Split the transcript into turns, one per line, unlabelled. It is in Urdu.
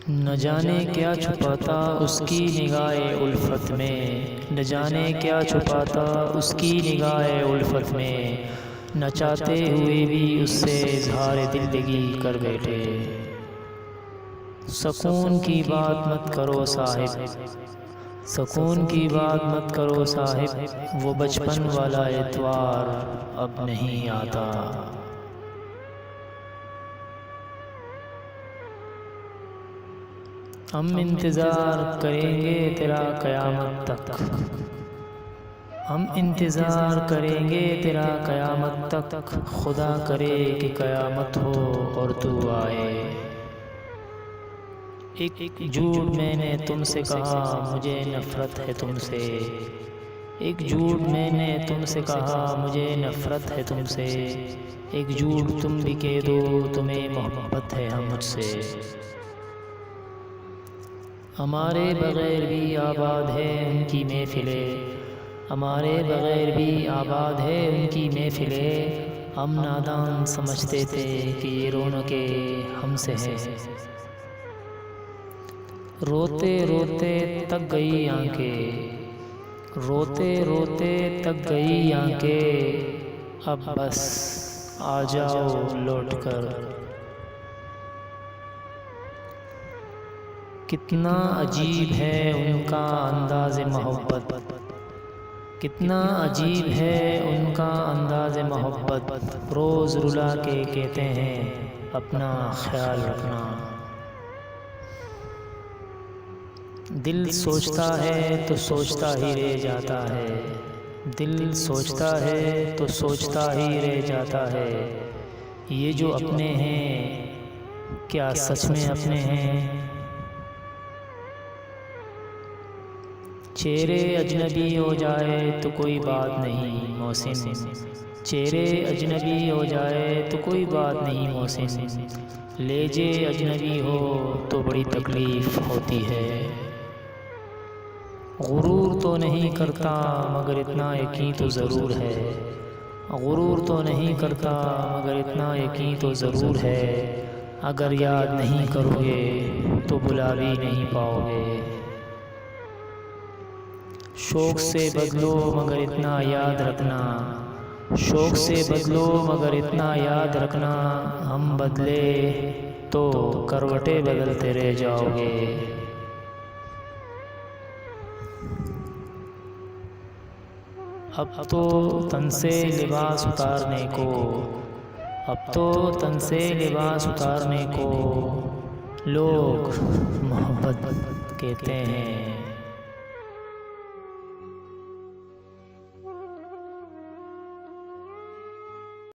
نہ جانے کیا چھپاتا اس کی نگاہ الفت میں، نہ جانے کیا چھپاتا اس کی نگاہ الفت میں، نہ چاہتے ہوئے بھی اس سے اظہار دل لگی کر بیٹھے۔ سکون کی بات مت کرو صاحب، سکون کی بات مت کرو صاحب، وہ بچپن والا اتوار اب نہیں آتا۔ ہم انتظار کریں گے تیرا قیامت تک، ہم انتظار کریں گے تیرا قیامت تک، خدا کرے کہ قیامت ہو اور تو آئے۔ ایک جھوٹ میں نے تم سے کہا مجھے نفرت ہے تم سے، ایک جھوٹ میں نے تم سے کہا مجھے نفرت ہے تم سے، ایک جھوٹ تم بھی کہہ دو تمہیں محبت ہے ہم مجھ سے۔ ہمارے بغیر بھی آباد ہے ان کی محفلیں، ہمارے بغیر بھی آباد ہے ان کی محفلیں، ہم نادان سمجھتے تھے کہ یہ رونقیں ہم سے ہے۔ روتے روتے تک گئی آنکھیں، روتے روتے تک گئی آنکھیں، اب بس آ جاؤ لوٹ کر۔ کتنا عجیب ہے ان کا انداز محبت، کتنا عجیب ہے ان کا انداز محبت، روز رلا کے کہتے ہیں اپنا خیال رکھنا۔ دل سوچتا ہے تو سوچتا ہی رہ جاتا ہے، دل سوچتا ہے تو سوچتا ہی رہ جاتا ہے، یہ جو اپنے ہیں کیا سچ میں اپنے ہیں؟ چہرے اجنبی ہو جائے تو کوئی بات نہیں محسن، چہرے اجنبی ہو جائے تو کوئی بات نہیں محسن، لہجے اجنبی ہو تو بڑی تکلیف ہوتی ہے۔ غرور تو نہیں کرتا مگر اتنا یقین تو ضرور ہے، غرور تو نہیں کرتا مگر اتنا یقین تو ضرور ہے، اگر یاد نہیں کرو گے تو بلا بھی نہیں پاؤ گے۔ شوق سے بدلو مگر اتنا یاد رکھنا، شوق سے بدلو مگر اتنا یاد رکھنا، ہم بدلے تو کروٹیں بدلتے رہ جاؤ گے۔ اب تو تن سے لباس اتارنے کو، اب تو تن سے لباس اتارنے کو لوگ محبت کہتے ہیں۔